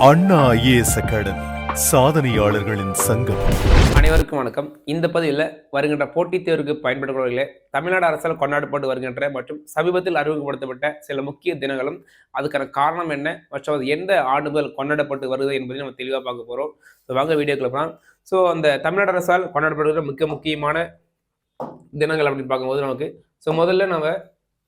அண்ணா IAS academy சாதனையாளர்களின் சங்கம். அனைவருக்கும் வணக்கம். இந்த பதிவில் வருகின்ற போட்டித் தேர்வுக்கு பயன்படுத்தக்கூடிய தமிழ்நாடு அரசால் கொண்டாடப்பட்டு வருகின்ற மற்றும் சமீபத்தில் அறிமுகப்படுத்தப்பட்ட சில முக்கிய தினங்களும் அதுக்கான காரணம் என்ன மற்றும் அது எந்த ஆண்டு முதல் கொண்டாடப்பட்டு வருது என்பதை நம்ம தெளிவாக பார்க்க போகிறோம். வாங்க வீடியோக்குள்ள போகலாம். அந்த தமிழ்நாடு அரசால் கொண்டாடப்படுகிற முக்கியமான தினங்கள் அப்படின்னு பார்க்கும்போது நமக்கு முதல்ல நம்ம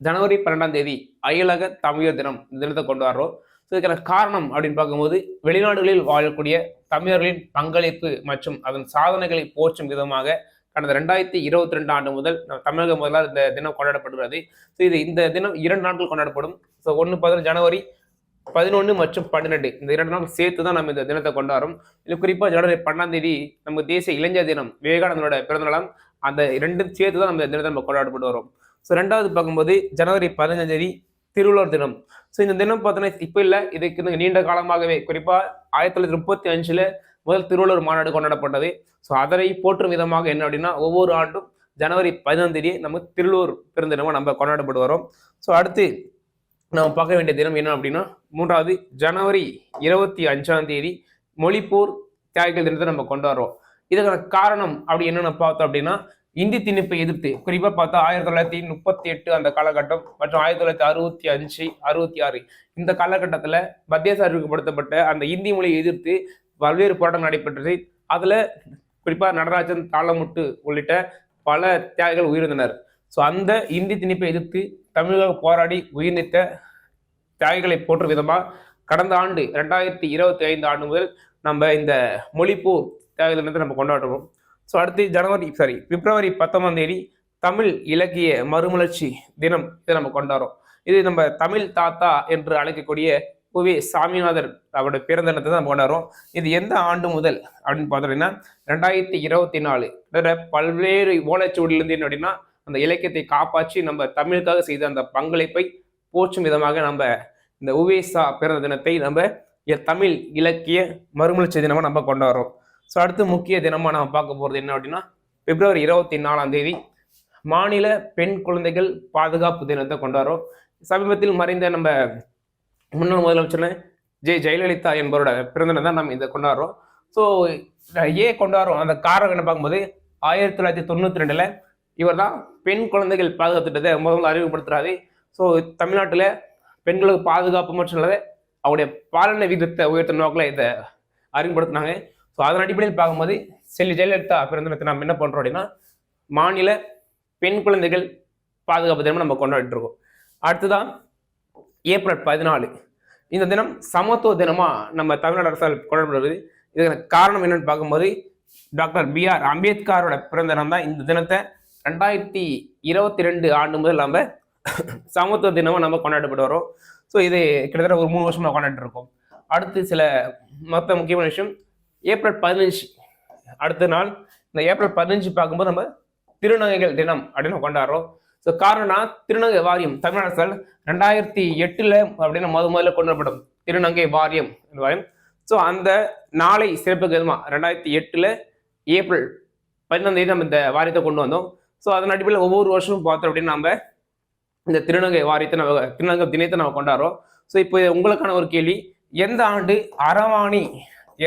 ஜனவரி 12ஆம் தேதி அயலக தமிழர் தினம் இந்த தினத்தை கொண்டு வர்றோம். இதுக்கான காரணம் அப்படின்னு பார்க்கும்போது வெளிநாடுகளில் வாழக்கூடிய தமிழர்களின் பங்களிப்பு மற்றும் அதன் சாதனைகளை போற்றும் விதமாக கடந்த 2022 ஆண்டு முதல் தமிழகம் முதலாக இந்த தினம் கொண்டாடப்படுகிறது. இந்த தினம் 2 நாட்கள் கொண்டாடப்படும். ஒன்று ஜனவரி 11 மற்றும் 12 இந்த 2 நாள் சேர்த்து தான் நம்ம இந்த தினத்தை கொண்டாடுறோம். இது குறிப்பாக ஜனவரி 12ஆம் தேதி நம்ம தேசிய இளைஞர் தினம், விவேகானந்தனோட பிறந்தநாளாம். அந்த 2 சேர்த்து தான் நம்ம இந்த தினத்தை நம்ம கொண்டாடப்பட்டு வரோம். ரெண்டாவது பார்க்கும்போது ஜனவரி 15ஆம் தேதி திருவள்ளுவர் தினம். இந்த தினம் பார்த்தோன்னா இப்போ இல்லை, இதுக்கு நீண்ட காலமாகவே குறிப்பாக 1935 முதல் திருவள்ளுவர் மாநாடு கொண்டாடப்பட்டது. அதனை போற்றும் விதமாக என்ன அப்படின்னா ஒவ்வொரு ஆண்டும் ஜனவரி 15ஆம் தேதி நம்ம திருவள்ளுவர் பிறந்த தினமாக நம்ம கொண்டாடப்பட்டு வரோம். அடுத்து நம்ம பார்க்க வேண்டிய தினம் என்ன அப்படின்னா மூன்றாவது ஜனவரி 25ஆம் தேதி மொழிப்போர் தியாகிகள் தினத்தை நம்ம கொண்டாடுறோம். இதுக்கான காரணம் அப்படி என்னென்ன பார்த்தோம் அப்படின்னா இந்தி திணிப்பை எதிர்த்து குறிப்பாக பார்த்தா 1938 அந்த காலகட்டம் மற்றும் 1965, 66 இந்த காலகட்டத்தில் மத்திய அரசு அறிமுகப்படுத்தப்பட்ட அந்த இந்தி மொழியை எதிர்த்து பல்வேறு போராட்டம் நடைபெற்றது. அதில் குறிப்பாக நடராஜன், தாளமுட்டு உள்ளிட்ட பல தியாகிகள் உயிரிழந்தனர். அந்த இந்தி திணிப்பை எதிர்த்து தமிழக போராடி உயிர்நீத்த தியாகிகளை போற்றும் விதமாக கடந்த ஆண்டு 2025 ஆண்டு முதல் நம்ம இந்த மொழிப்போர் தியாகிகள் தினத்தை நம்ம கொண்டாடுறோம். அடுத்து பிப்ரவரி 19ஆம் தேதி தமிழ் இலக்கிய மறுமலர்ச்சி தினம் இதை நம்ம கொண்டாடுறோம். இது நம்ம தமிழ் தாத்தா என்று அழைக்கக்கூடிய புவி சாமிநாதர் அவருடைய பிறந்த தினத்தை தான் நம்ம கொண்டாடுறோம். இது எந்த ஆண்டு முதல் அப்படின்னு பார்த்தோம்னா 2024 பல்வேறு ஓலைச்சுவடியிலிருந்து என்ன அப்படின்னா அந்த இலக்கியத்தை காப்பாற்றி நம்ம தமிழுக்காக செய்த அந்த பங்களிப்பை போற்றும் விதமாக நம்ம இந்த உவேசா பிறந்த தினத்தை நம்ம தமிழ் இலக்கிய மறுமலர்ச்சி தினமாக நம்ம கொண்டாடுறோம். அடுத்து முக்கிய தினமாக நம்ம பார்க்க போகிறது என்ன அப்படின்னா பிப்ரவரி 24ஆம் தேதி மாநில பெண் குழந்தைகள் பாதுகாப்பு தினத்தை கொண்டாடுறோம். சமீபத்தில் மறைந்த நம்ம முன்னாள் முதலமைச்சர் ஜெயலலிதா என்பவரோட பிறந்தனை தான் நம்ம இதை கொண்டாடுறோம். ஏன் கொண்டாடுறோம் அந்த காரணம் என்ன பார்க்கும்போது 1992 இவர் தான் பெண் குழந்தைகள் பாதுகாப்பு திட்டத்தை முதல்ல அறிமுகப்படுத்துறாரு. தமிழ்நாட்டில் பெண்களுக்கு பாதுகாப்பு மற்றும் இல்லாத அவருடைய பாலனை விகிதத்தை உயர்த்த நோக்கில் இதை அறிமுகப்படுத்தினாங்க. அதன் அடிப்படையில் பார்க்கும்போது ஜெயலலிதா பிறந்த தினத்தை நம்ம என்ன பண்றோம் அப்படின்னா மாநில பெண் குழந்தைகள் பாதுகாப்பு தினம் நம்ம கொண்டாடிட்டு இருக்கோம். அடுத்துதான் ஏப்ரல் 14 இந்த தினம் சமத்துவ தினமா நம்ம தமிழ்நாடு அரசால் கொண்டாடப்படுகிறது. இதுக்கு காரணம் என்னன்னு பார்க்கும்போது டாக்டர் BR அம்பேத்கரோட பிறந்த தினம் தான். இந்த தினத்தை 2022 ஆண்டு முதல் நம்ம சமத்துவ தினமா நம்ம கொண்டாடப்பட்டு வரோம். இது கிட்டத்தட்ட ஒரு 3 வருஷமா கொண்டாடிட்டு இருக்கோம். அடுத்து சில மொத்த முக்கியமான விஷயம் ஏப்ரல் 15 அடுத்த நாள். இந்த ஏப்ரல் 15 பார்க்கும்போது நம்ம திருநங்கைகள் தினம் அப்படின்னு கொண்டாடுறோம். காரணம் திருநங்கை வாரியம் தமிழ்நாடு அரசால் 2008 அப்படின்னு முதல்ல கொண்டாடப்படும் திருநங்கை வாரியம். அந்த நாளை சிறப்பு விதமாக 2008 ஏப்ரல் 15ஆம் தேதி நம்ம இந்த வாரியத்தை கொண்டு வந்தோம். அதன் அடிப்படையில் ஒவ்வொரு வருஷமும் பார்த்தோம் அப்படின்னு நம்ம இந்த திருநங்கை வாரியத்தை நம்ம திருநங்கை தினத்தை நம்ம கொண்டாடுறோம். இப்போ உங்களுக்கான ஒரு கேள்வி, எந்த ஆண்டு அரவாணி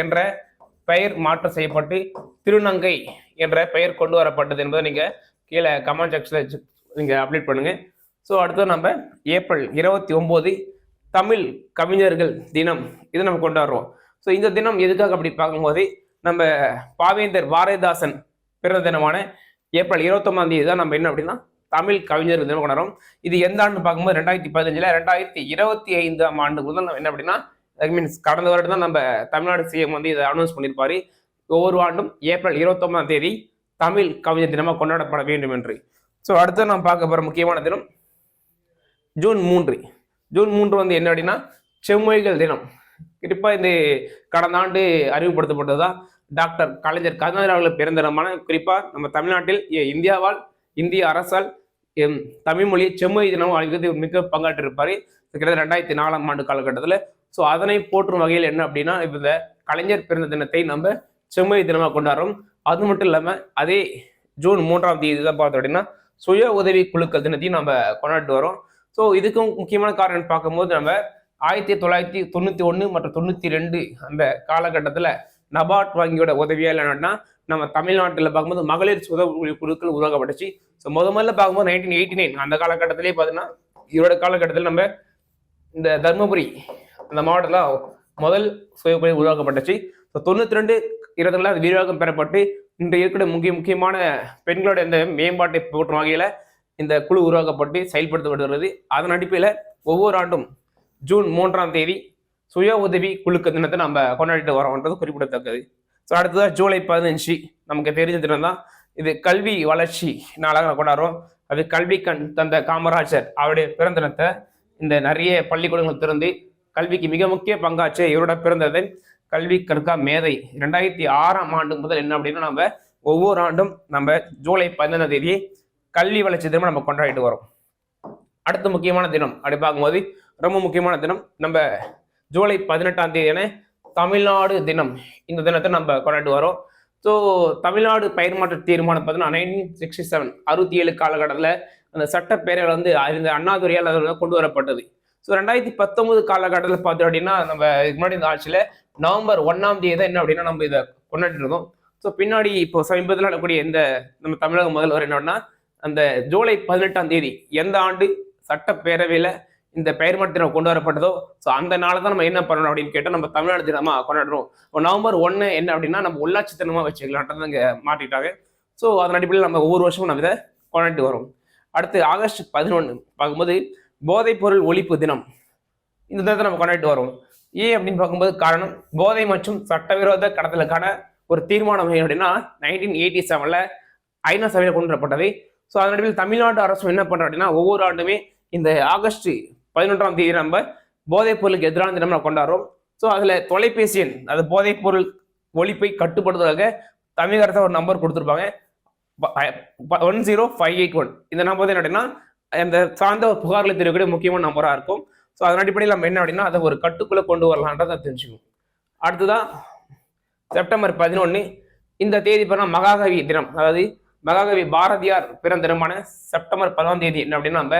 என்ற பெயர் மாற்றம் செய்யப்பட்டு திருநங்கை என்ற பெயர் கொண்டு வரப்பட்டது என்பதை நீங்க கீழே கமெண்ட் செக்ஷன்ல நீங்க அப்டேட் பண்ணுங்க. அடுத்து நம்ம ஏப்ரல் 29 தமிழ் கவிஞர்கள் தினம் இதை நம்ம கொண்டாடுறோம். இந்த தினம் எதுக்காக அப்படி பார்க்கும்போது நம்ம பாவேந்தர் பாரதிதாசன் பிறந்த தினமான ஏப்ரல் 29ஆம் தேதி தான் நம்ம என்ன அப்படின்னா தமிழ் கவிஞர்கள் தினம் கொண்டாடுறோம். இது எந்த ஆண்டு பார்க்கும்போது 2015 2025ஆம் ஆண்டு முதல் நம்ம என்ன அப்படின்னா மீன்ஸ் கடந்த வருடம் தான் நம்ம தமிழ்நாடு சிஎம் இதை அனௌன்ஸ் பண்ணியிருப்பாரு. ஒவ்வொரு ஆண்டும் ஏப்ரல் 29ஆம் தேதி தமிழ் கவிஞர் தினமாக கொண்டாடப்பட வேண்டும் என்று. அடுத்து நம்ம பார்க்க போகிற முக்கியமான தினம் ஜூன் 3. ஜூன் 3 என்ன அப்படின்னா செம்மொழிகள் தினம். குறிப்பாக இந்த கடந்த ஆண்டு அறிமுகப்படுத்தப்பட்டதுதான் டாக்டர் கலைஞர் கருணாநிதி அவர்கள் பிறந்த தினமான குறிப்பாக நம்ம தமிழ்நாட்டில் இந்திய அரசால் தமிழ் மொழியை செம்மொழி தினம் அளிக்கிறது மிக பங்காற்றிருப்பாரு கிட்டத்தட்ட 2004ஆம் ஆண்டு காலகட்டத்தில். அதனை போற்றும் வகையில் என்ன அப்படின்னா இந்த கலைஞர் பிறந்த தினத்தை நம்ம செம்மொழி தினமாக கொண்டாடுறோம். அது மட்டும் இல்லாமல் அதே ஜூன் 3ஆம் தேதி தான் பார்த்தோம் அப்படின்னா சுய உதவி குழுக்கள் தினத்தையும் நம்ம கொண்டாடிட்டு வரோம். இதுக்கும் முக்கியமான காரணம் பார்க்கும்போது நம்ம 1991 மற்றும் 92 அந்த காலகட்டத்தில் நபார்ட் வங்கியோட உதவியால் என்னன்னா நம்ம தமிழ்நாட்டில் பார்க்கும்போது மகளிர் சுய உதவி குழுக்கள் உருவாக்கப்பட்டுச்சு. ஸோ முதல்ல பார்க்கும்போது 1989 அந்த காலகட்டத்திலே பார்த்தீங்கன்னா இதோட காலகட்டத்தில் நம்ம இந்த தர்மபுரி அந்த மாவட்டத்தில் முதல் சுய உதவி உருவாக்கப்பட்டுச்சு. ஸோ 92 20 அது விரிவாக்கம் பெறப்பட்டு இன்று இருக்கிற முக்கியமான பெண்களோட இந்த மேம்பாட்டை போற்றும் வகையில் இந்த குழு உருவாக்கப்பட்டு செயல்படுத்தப்பட்டு வருகிறது. அதன் அடிப்படையில் ஒவ்வொரு ஆண்டும் ஜூன் 3ஆம் தேதி சுய உதவி குழுக்க தினத்தை நம்ம கொண்டாடிட்டு வரோம்ன்றது குறிப்பிடத்தக்கது. ஸோ அடுத்ததாக ஜூலை 15 நமக்கு தெரிஞ்ச தினம் தான். இது கல்வி வளர்ச்சி நாளாக கொண்டாடுறோம். அது கல்வி கண் தந்த காமராஜர் அவருடைய பிறந்த தினத்தை இந்த நிறைய பள்ளிக்கூடங்கள் திறந்து கல்விக்கு மிக முக்கிய பங்காற்று இவரோட பிறந்ததை கல்வி கற்கா மேதை 2006ஆம் ஆண்டு முதல் என்ன அப்படின்னா நம்ம ஒவ்வொரு ஆண்டும் நம்ம ஜூலை 15ஆம் தேதி கல்வி வளர்ச்சி தினம் நம்ம கொண்டாடிட்டு வரோம். அடுத்த முக்கியமான தினம் அப்படி பார்க்கும்போது ரொம்ப முக்கியமான தினம் நம்ம ஜூலை 18ஆம் தேதியான தமிழ்நாடு தினம். இந்த தினத்தை நம்ம கொண்டாடிட்டு வரோம். ஸோ தமிழ்நாடு பெயர் மாற்ற தீர்மானம் பார்த்தீங்கன்னா 1967 67 காலகட்டத்தில் அந்த சட்டப்பேரவையில் வந்து இந்த அண்ணாதுரையால் அது கொண்டு வரப்பட்டது. ஸோ 2019 காலகட்டத்தில் பார்த்தோம் அப்படின்னா நம்ம இதுக்கு முன்னாடி இந்த ஆட்சியில் நவம்பர் 1ஆம் தேதி தான் என்ன அப்படின்னா நம்ம இதை கொண்டாடிட்டு இருந்தோம். ஸோ பின்னாடி இப்போ சமீபத்தில் நடக்கக்கூடிய இந்த நம்ம தமிழக முதல்வர் என்னன்னா அந்த ஜூலை 18ஆம் தேதி எந்த ஆண்டு சட்டப்பேரவையில் இந்த பெயர் மாற்ற தினம் கொண்டு வரப்பட்டதோ ஸோ அந்த நாளை தான் நம்ம என்ன பண்ணணும் அப்படின்னு கேட்டால் நம்ம தமிழ்நாடு தினமா கொண்டாடுறோம். நவம்பர் 1 என்ன அப்படின்னா நம்ம உள்ளாட்சி தினமாக வச்சுக்கலான்றது இங்கே மாற்றிட்டாங்க. ஸோ அதன் அடிப்படையில் நம்ம ஒவ்வொரு வருஷமும் நம்ம இதை கொண்டாடிட்டு வரோம். அடுத்து ஆகஸ்ட் 11 பார்க்கும்போது போதைப்பொருள் ஒழிப்பு தினம். இந்த தினத்தை நம்ம கொண்டாடிட்டு வரோம். ஏன் அப்படின்னு பார்க்கும்போது காரணம் போதை மற்றும் சட்டவிரோத கடத்தலுக்கான ஒரு தீர்மானம் அப்படின்னா 1987 ஐநா சபையில் கொண்டு வரப்பட்டது. ஸோ அதன் அடிப்படையில் தமிழ்நாடு அரசு என்ன பண்ணுறோம் அப்படின்னா ஒவ்வொரு ஆண்டுமே இந்த ஆகஸ்ட் 11ஆம் தேதி நம்ம போதைப் பொருளுக்கு எதிரான தினம் நம்ம கொண்டாடுறோம். ஸோ அதில் தொலைபேசி எண் அது போதைப் பொருள் ஒழிப்பை கட்டுப்படுத்துவதாக தமிழக அரசு ஒரு நம்பர் கொடுத்துருப்பாங்க 10581. இந்த நம்பர் தான் என்ன அப்படின்னா அந்த சார்ந்த ஒரு புகார்களை தெரியக்கூடிய முக்கியமான நம்பராக இருக்கும். ஸோ அதன் அடிப்படையில் நம்ம என்ன அப்படின்னா அதை ஒரு கட்டுக்குள்ளே கொண்டு வரலான்றதை தெரிஞ்சுக்கணும். அடுத்ததான் செப்டம்பர் 11 இந்த தேதி பார்த்தா மகாகவி தினம். அதாவது மகாகவி பாரதியார் பிறந்த தினமான செப்டம்பர் 10ஆம் தேதி என்ன அப்படின்னா நம்ம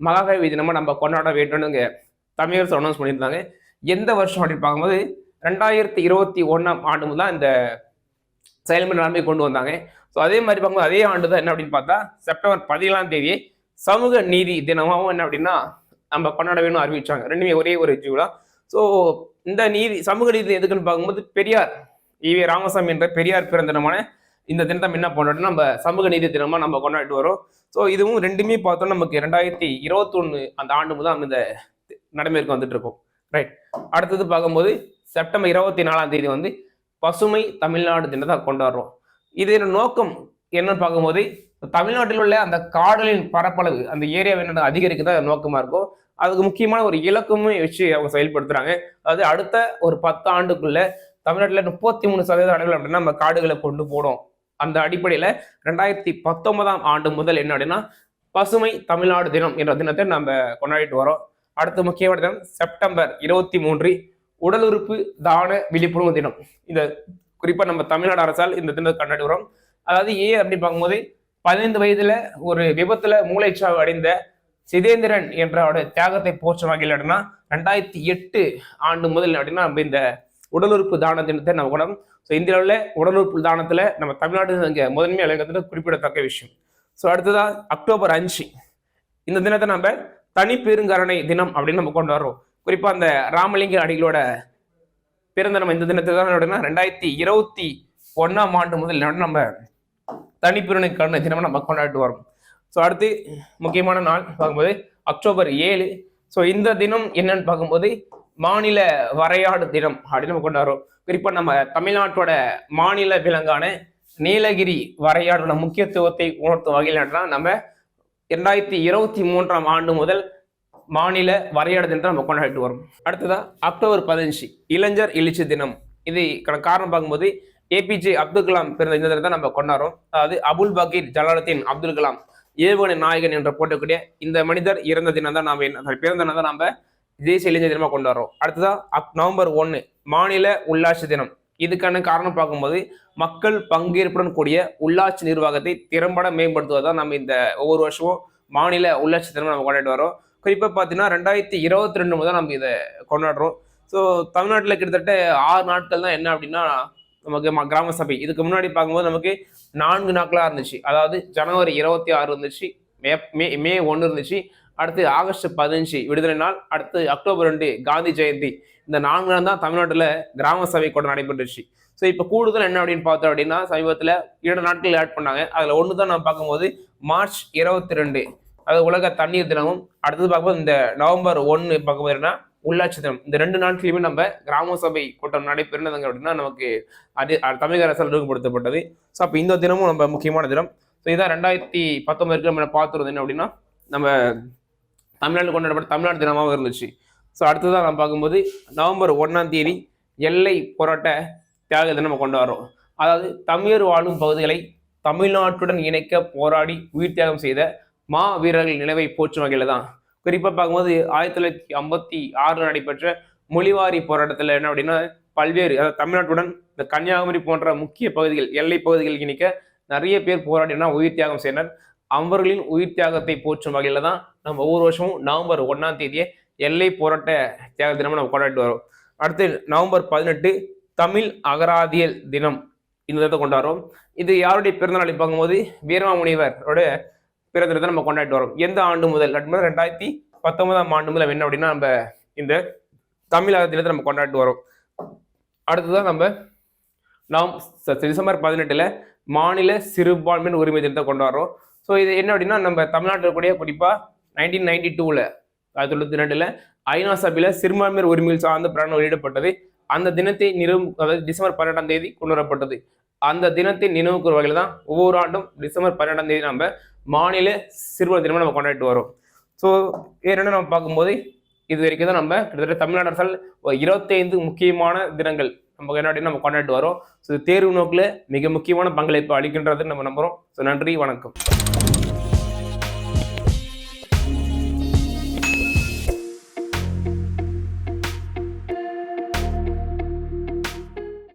மகாகவி தினமாக நம்ம கொண்டாட வேண்டும்னு தமிழக அரசு அனௌன்ஸ் பண்ணியிருந்தாங்க. எந்த வருஷம் அப்படின்னு பார்க்கும்போது 2021ஆம் ஆண்டு முதல் இந்த செயல்முறை நிலைமை கொண்டு வந்தாங்க. ஸோ அதே மாதிரி பார்க்கும்போது அதே ஆண்டு தான் என்ன அப்படின்னு பார்த்தா செப்டம்பர் 17ஆம் தேதி சமூக நீதி தினமாகவும் என்ன அப்படின்னா நம்ம கொண்டாட வேணும்னு அறிவிச்சாங்க. ரெண்டுமே ஒரே ஒரு ஜூலா. ஸோ இந்த சமூக நீதி எதுக்குன்னு பார்க்கும்போது பெரியார் ஈவே ராமசாமி என்ற பெரியார் பிறந்த தினமான இந்த தினத்தை என்ன பண்ணோம்னா நம்ம சமூக நீதி தினமா நம்ம கொண்டாடிட்டு வரோம். ஸோ இதுவும் ரெண்டுமே பார்த்தோம்னா நமக்கு 2021 அந்த ஆண்டு முதல் இந்த நடைமுறைக்கு வந்துட்டு இருக்கோம். ரைட். அடுத்தது பார்க்கும்போது செப்டம்பர் 24ஆம் தேதி வந்து பசுமை தமிழ்நாடு தினத்தை கொண்டாடுறோம். இதோட நோக்கம் என்னன்னு பார்க்கும்போது தமிழ்நாட்டில் உள்ள அந்த காடுகளின் பரப்பளவு அந்த ஏரியாவை என்ன அதிகரிக்கதான் நோக்கமா இருக்கும். அதுக்கு முக்கியமான ஒரு இலக்குமே வச்சு அவங்க செயல்படுத்துறாங்க. அதாவது அடுத்த ஒரு 10 ஆண்டுக்குள்ள தமிழ்நாட்டில் 33% அளவில் அப்படின்னா நம்ம காடுகளை கொண்டு போனோம். அந்த அடிப்படையில் 2019ஆம் ஆண்டு முதல் என்ன அப்படின்னா பசுமை தமிழ்நாடு தினம் என்ற தினத்தை நம்ம கொண்டாடிட்டு வரோம். அடுத்த முக்கியமான தினம் செப்டம்பர் 23 உடல் உறுப்பு தான விழிப்புணர்வு தினம். இந்த குறிப்பாக நம்ம தமிழ்நாடு அரசால் இந்த தினத்தை கொண்டாடி வரோம். அதாவது ஏன் அப்படின்னு பார்க்கும்போது 15 வயதுல ஒரு விபத்துல மூளைச்சாவு அடைந்த சிதேந்திரன் என்ற அவருடைய தியாகத்தை போற்றும் வகையில் அப்படின்னா 2008 ஆண்டு முதல் அப்படின்னா நம்ம இந்த உடல் உறுப்பு தான தினத்தை நம்ம கொண்டாடும். ஸோ இந்தியாவில் உடல் உறுப்பு தானத்தில் நம்ம தமிழ்நாடு இங்கே முதன்மை அலைங்கிறது குறிப்பிடத்தக்க விஷயம். ஸோ அடுத்ததா அக்டோபர் 5 இந்த தினத்தை நம்ம தனிப்பெருங்கருணை தினம் அப்படின்னு நம்ம கொண்டு வரோம். குறிப்பாக அந்த ராமலிங்க அடிகளோட பிறந்த நம்ம இந்த தினத்தை தான் அப்படின்னா 2021ஆம் ஆண்டு முதல் நம்ம தனிப்பெருணை கருணை தினம் நம்ம கொண்டாடிட்டு வரோம். ஸோ அடுத்து முக்கியமான நாள் பார்க்கும்போது அக்டோபர் 7. ஸோ இந்த தினம் என்னன்னு பார்க்கும்போது மாநில வரையாடு தினம் அப்படின்னு நம்ம கொண்டாடுறோம். குறிப்பாக நம்ம தமிழ்நாட்டோட மாநில விலங்கான நீலகிரி வரையாடோட முக்கியத்துவத்தை உணர்த்தும் வகையில் நம்ம 2023ஆம் ஆண்டு முதல் மாநில வரையாடு தினத்தை நம்ம கொண்டாடிட்டு வரோம். அடுத்ததான் அக்டோபர் 15 இளைஞர் எழுச்சி தினம். இது காரணம் பார்க்கும்போது ஏபிஜே அப்துல் கலாம் பிறந்த இந்த தினத்தை நம்ம கொண்டாடுறோம். அதாவது அபுல் பகீர் ஜலாலுத்தீன் அப்துல் கலாம் ஏவுகணை நாயகன் என்ற போட்டக்கூடிய இந்த மனிதர் இறந்த தினம் தான் நம்ம பிறந்த தினம் தான் நம்ம தேசிய இளைஞர் தினமா கொண்டாடுறோம். அடுத்ததான் நவம்பர் 1 மாநில உள்ளாட்சி தினம். இதுக்கான காரணம் பார்க்கும்போது மக்கள் பங்கேற்புடன் கூடிய உள்ளாட்சி நிர்வாகத்தை திறம்பட மேம்படுத்துவதான் நம்ம இந்த ஒவ்வொரு வருஷமும் மாநில உள்ளாட்சி தினம் நம்ம கொண்டாடிட்டு வரோம். குறிப்பாக பார்த்தீங்கன்னா 2022 முதல் நம்ம இதை கொண்டாடுறோம். ஸோ தமிழ்நாட்டில் கிட்டத்தட்ட 6 நாட்கள் தான் என்ன அப்படின்னா நமக்கு கிராம சபை. இதுக்கு முன்னாடி பார்க்கும்போது நமக்கு 4 நாட்களாக இருந்துச்சு. அதாவது ஜனவரி 26 இருந்துச்சு, மே 1 இருந்துச்சு, அடுத்து ஆகஸ்ட் 15 விடுதலை நாள், அடுத்து அக்டோபர் 2 காந்தி ஜெயந்தி. இந்த 4 நாள் தான் தமிழ்நாட்டில் கிராம சபை கூட நடைபெற்றுச்சு. ஸோ இப்போ கூடுதல் என்ன அப்படின்னு பார்த்தோம் அப்படின்னா சமீபத்தில் 2 நாட்கள் ஆட் பண்ணாங்க. அதில் ஒன்று தான் நம்ம பார்க்கும்போது மார்ச் 22 அது உலக தண்ணீர் தினமும், அடுத்தது பார்க்கும்போது இந்த நவம்பர் 1 பார்க்கும்போதுன்னா உள்ளாட்சி தினம். இந்த 2 நாட்களையுமே நம்ம கிராம சபை கூட்டம் நடைபெறுனதுங்க அப்படின்னா நமக்கு தமிழக அரசால் அறிமுகப்படுத்தப்பட்டது. ஸோ அப்போ இந்த தினமும் நம்ம முக்கியமான தினம். ஸோ இதான் 2019 நம்ம பார்த்துருந்தோம் என்ன அப்படின்னா நம்ம தமிழ்நாட்டில் கொண்டாடப்பட்ட தமிழ்நாடு தினமாகவும் இருந்துச்சு. ஸோ அடுத்ததான் நம்ம பார்க்கும்போது நவம்பர் 1 எல்லை போராட்ட தியாக தினம் நம்ம கொண்டாடுறோம். அதாவது தமிழர் வாழும் பகுதிகளை தமிழ்நாட்டுடன் இணைக்க போராடி உயிர் தியாகம் செய்த மா வீரர்கள் நினைவை போற்றும் வகையில தான். குறிப்பாக பார்க்கும்போது 1956 நடைபெற்ற மொழிவாரி போராட்டத்தில் என்ன அப்படின்னா பல்வேறு, அதாவது தமிழ்நாட்டுடன் இந்த கன்னியாகுமரி போன்ற முக்கிய பகுதிகள், எல்லை பகுதிகள் இணைக்க நிறைய பேர் போராடினா உயிர் தியாகம் செய்தனர். அவர்களின் உயிர் தியாகத்தை போற்றும் வகையில தான் நம்ம ஒவ்வொரு வருஷமும் நவம்பர் 1 எல்லை போராட்ட தியாக தினமும் நம்ம கொண்டாடிட்டு வரோம். அடுத்து நவம்பர் 18 தமிழ் அகராதியல் தினம் இந்த தினத்தை கொண்டாடுறோம். இது யாருடைய பிறந்தநாளை பார்க்கும்போது வீரமாமுனிவரோட பிறந்த தினத்தை நம்ம கொண்டாடிட்டு வரோம். எந்த ஆண்டு முதல்? 2019 ஆண்டு முதல் என்ன அப்படின்னா நம்ம இந்த தமிழ் அகராதி தினத்தை நம்ம கொண்டாடிட்டு வரோம். அடுத்ததான் நம்ம டிசம்பர் 18 மாநில சிறுபான்மையின் உரிமை தினத்தை கொண்டாடுறோம். ஸோ இது என்ன அப்படின்னா நம்ம தமிழ்நாட்டில் கூடிய குறிப்பாக 1992 1992 ஐநா சபையில் சிறுபான்மையர் உரிமையில் சார்ந்த பிரகடனம் வெளியிடப்பட்டது. அந்த தினத்தை அதாவது டிசம்பர் 12 கொண்டு வரப்பட்டது. அந்த தினத்தை நினைவு கூறும் வகையில் தான் ஒவ்வொரு ஆண்டும் டிசம்பர் 12 நம்ம மாநில சிறுபான்மை தினமும் நம்ம கொண்டாடிட்டு வரோம். ஸோ ஏன்னா நம்ம பார்க்கும்போது இது வரைக்கும் தான் நம்ம கிட்டத்தட்ட தமிழ்நாடு அரசால் 25 முக்கியமான தினங்கள் நம்ம என்ன அப்படின்னு நம்ம கொண்டாடிட்டு வரோம். ஸோ தேர்வு நோக்கில் மிக முக்கியமான பங்களிப்பு அளிக்கின்றது நம்ம நம்புறோம். ஸோ நன்றி, வணக்கம்.